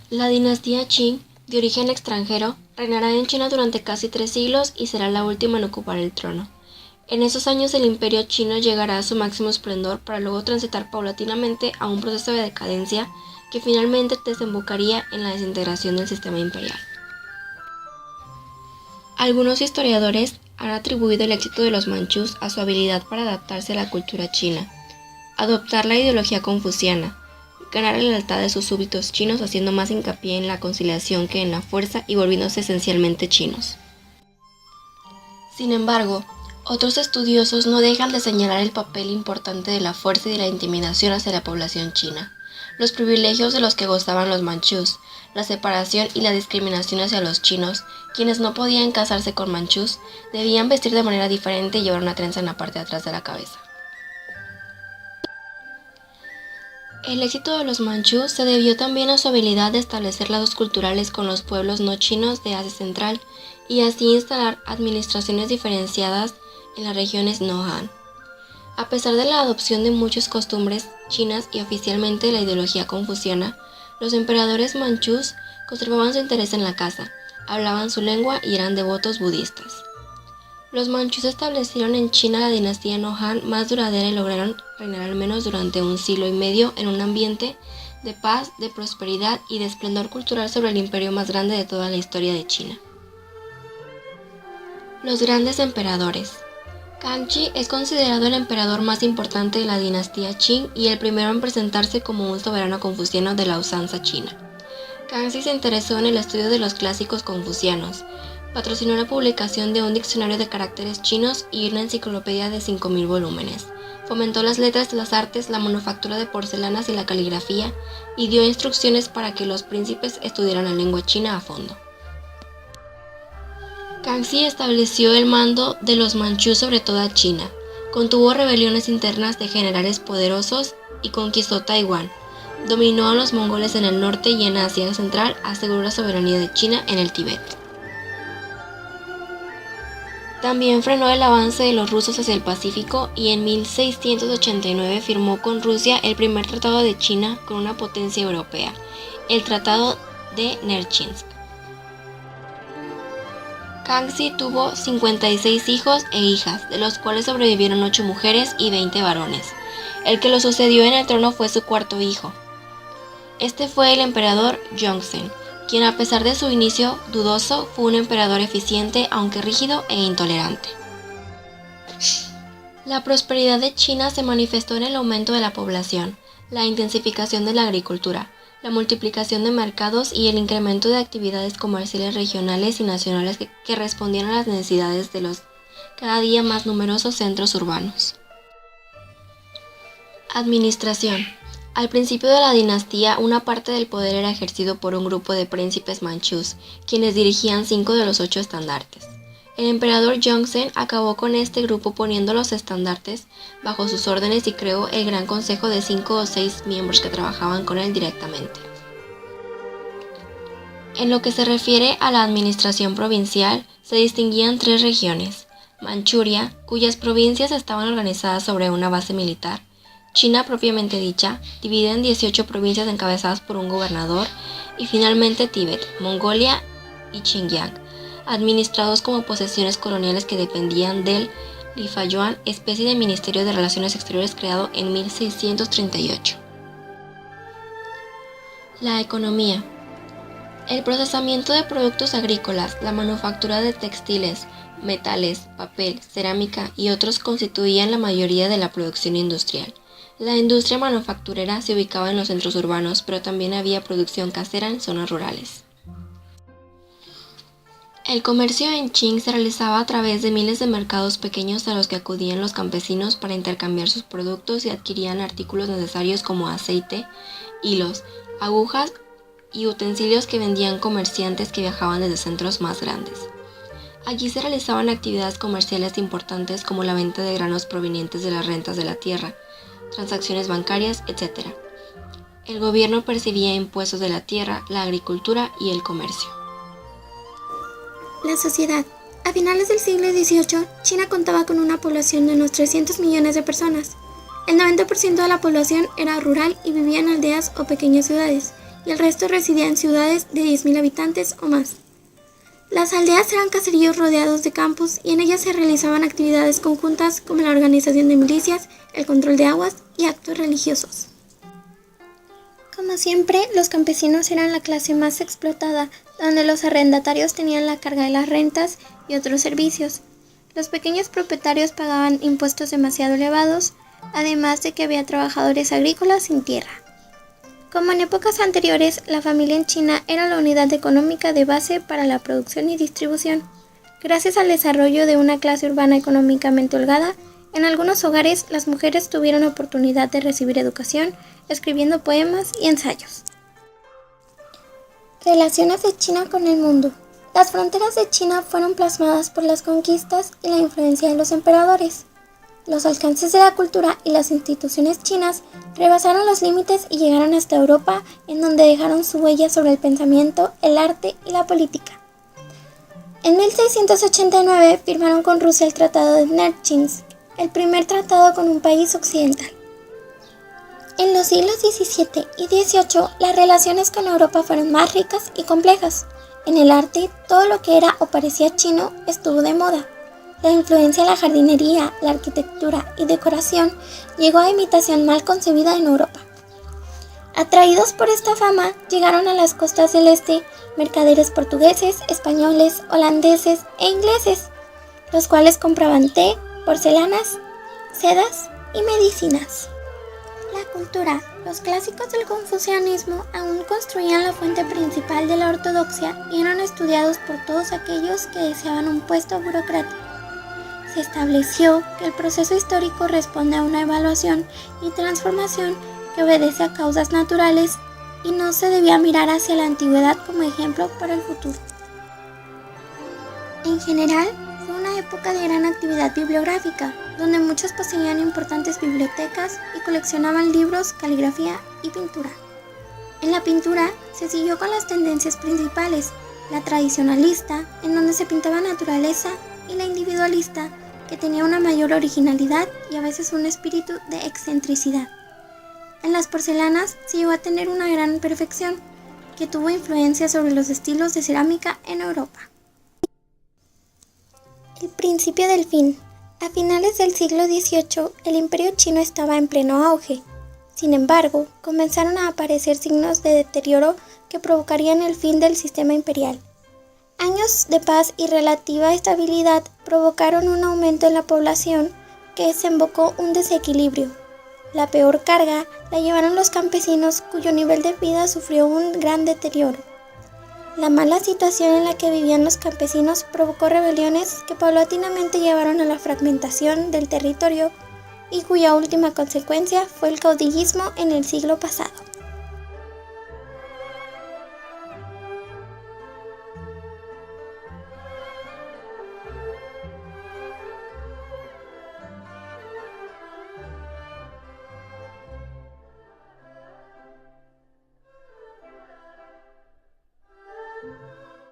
La dinastía Qing, de origen extranjero, reinará en China durante casi 3 siglos y será la última en ocupar el trono. En esos años el imperio chino llegará a su máximo esplendor para luego transitar paulatinamente a un proceso de decadencia que finalmente desembocaría en la desintegración del sistema imperial. Algunos historiadores han atribuido el éxito de los manchús a su habilidad para adaptarse a la cultura china, adoptar la ideología confuciana, ganar la lealtad de sus súbditos chinos haciendo más hincapié en la conciliación que en la fuerza y volviéndose esencialmente chinos. Sin embargo, otros estudiosos no dejan de señalar el papel importante de la fuerza y de la intimidación hacia la población china, los privilegios de los que gozaban los manchús, la separación y la discriminación hacia los chinos, quienes no podían casarse con manchús, debían vestir de manera diferente y llevar una trenza en la parte de atrás de la cabeza. El éxito de los manchús se debió también a su habilidad de establecer lazos culturales con los pueblos no chinos de Asia Central y así instalar administraciones diferenciadas en las regiones no Han. A pesar de la adopción de muchas costumbres chinas y oficialmente de la ideología confuciana, los emperadores manchús conservaban su interés en la caza, hablaban su lengua y eran devotos budistas. Los manchús establecieron en China la dinastía no Han más duradera y lograron reinar al menos durante 1 siglo y medio en un ambiente de paz, de prosperidad y de esplendor cultural sobre el imperio más grande de toda la historia de China. Los grandes emperadores. Kangxi es considerado el emperador más importante de la dinastía Qing y el primero en presentarse como un soberano confuciano de la usanza china. Kangxi se interesó en el estudio de los clásicos confucianos, patrocinó la publicación de un diccionario de caracteres chinos y una enciclopedia de 5.000 volúmenes, fomentó las letras, las artes, la manufactura de porcelanas y la caligrafía, y dio instrucciones para que los príncipes estudiaran la lengua china a fondo. Kangxi estableció el mando de los manchús sobre toda China, contuvo rebeliones internas de generales poderosos y conquistó Taiwán, dominó a los mongoles en el norte y en Asia Central, aseguró la soberanía de China en el Tíbet. También frenó el avance de los rusos hacia el Pacífico y en 1689 firmó con Rusia el primer tratado de China con una potencia europea, el Tratado de Nerchinsk. Kangxi tuvo 56 hijos e hijas, de los cuales sobrevivieron 8 mujeres y 20 varones. El que lo sucedió en el trono fue su cuarto hijo. Este fue el emperador Yongzheng, quien a pesar de su inicio dudoso fue un emperador eficiente aunque rígido e intolerante. La prosperidad de China se manifestó en el aumento de la población, la intensificación de la agricultura, la multiplicación de mercados y el incremento de actividades comerciales regionales y nacionales que respondían a las necesidades de los cada día más numerosos centros urbanos. Administración. Al principio de la dinastía, una parte del poder era ejercido por un grupo de príncipes manchús, quienes dirigían 5 de los 8 estandartes. El emperador Yongzheng acabó con este grupo poniendo los estandartes bajo sus órdenes y creó el Gran Consejo de 5 o 6 miembros que trabajaban con él directamente. En lo que se refiere a la administración provincial, se distinguían 3 regiones: Manchuria, cuyas provincias estaban organizadas sobre una base militar; China propiamente dicha, dividida en 18 provincias encabezadas por un gobernador; y finalmente Tíbet, Mongolia y Xinjiang, administrados como posesiones coloniales que dependían del Lifayuan, especie de Ministerio de Relaciones Exteriores creado en 1638. La economía. El procesamiento de productos agrícolas, la manufactura de textiles, metales, papel, cerámica y otros constituían la mayoría de la producción industrial. La industria manufacturera se ubicaba en los centros urbanos, pero también había producción casera en zonas rurales. El comercio en Qing se realizaba a través de miles de mercados pequeños a los que acudían los campesinos para intercambiar sus productos y adquirían artículos necesarios como aceite, hilos, agujas y utensilios que vendían comerciantes que viajaban desde centros más grandes. Allí se realizaban actividades comerciales importantes como la venta de granos provenientes de las rentas de la tierra, transacciones bancarias, etc. El gobierno percibía impuestos de la tierra, la agricultura y el comercio. La sociedad. A finales del siglo XVIII, China contaba con una población de unos 300 millones de personas. El 90% de la población era rural y vivía en aldeas o pequeñas ciudades, y el resto residía en ciudades de 10.000 habitantes o más. Las aldeas eran caseríos rodeados de campos y en ellas se realizaban actividades conjuntas como la organización de milicias, el control de aguas y actos religiosos. Como siempre, los campesinos eran la clase más explotada, donde los arrendatarios tenían la carga de las rentas y otros servicios. Los pequeños propietarios pagaban impuestos demasiado elevados, además de que había trabajadores agrícolas sin tierra. Como en épocas anteriores, la familia en China era la unidad económica de base para la producción y distribución. Gracias al desarrollo de una clase urbana económicamente holgada, en algunos hogares las mujeres tuvieron oportunidad de recibir educación, escribiendo poemas y ensayos. Relaciones de China con el mundo. Las fronteras de China fueron plasmadas por las conquistas y la influencia de los emperadores. Los alcances de la cultura y las instituciones chinas rebasaron los límites y llegaron hasta Europa, en donde dejaron su huella sobre el pensamiento, el arte y la política. En 1689 firmaron con Rusia el Tratado de Nerchinsk, el primer tratado con un país occidental. En los siglos XVII y XVIII, las relaciones con Europa fueron más ricas y complejas. En el arte, todo lo que era o parecía chino estuvo de moda. La influencia de la jardinería, la arquitectura y decoración llegó a imitación mal concebida en Europa. Atraídos por esta fama, llegaron a las costas del este mercaderes portugueses, españoles, holandeses e ingleses, los cuales compraban té, porcelanas, sedas y medicinas. La cultura. Los clásicos del confucianismo aún construían la fuente principal de la ortodoxia y eran estudiados por todos aquellos que deseaban un puesto burocrático. Se estableció que el proceso histórico responde a una evaluación y transformación que obedece a causas naturales y no se debía mirar hacia la antigüedad como ejemplo para el futuro. En general, fue una época de gran actividad bibliográfica, donde muchos poseían importantes bibliotecas y coleccionaban libros, caligrafía y pintura. En la pintura se siguió con las tendencias principales, la tradicionalista, en donde se pintaba naturaleza, y la individualista, que tenía una mayor originalidad y a veces un espíritu de excentricidad. En las porcelanas se llegó a tener una gran perfección, que tuvo influencia sobre los estilos de cerámica en Europa. El principio del fin. A finales del siglo XVIII, el imperio chino estaba en pleno auge. Sin embargo, comenzaron a aparecer signos de deterioro que provocarían el fin del sistema imperial. Años de paz y relativa estabilidad provocaron un aumento en la población que desembocó un desequilibrio. La peor carga la llevaron los campesinos, cuyo nivel de vida sufrió un gran deterioro. La mala situación en la que vivían los campesinos provocó rebeliones que paulatinamente llevaron a la fragmentación del territorio y cuya última consecuencia fue el caudillismo en el siglo pasado.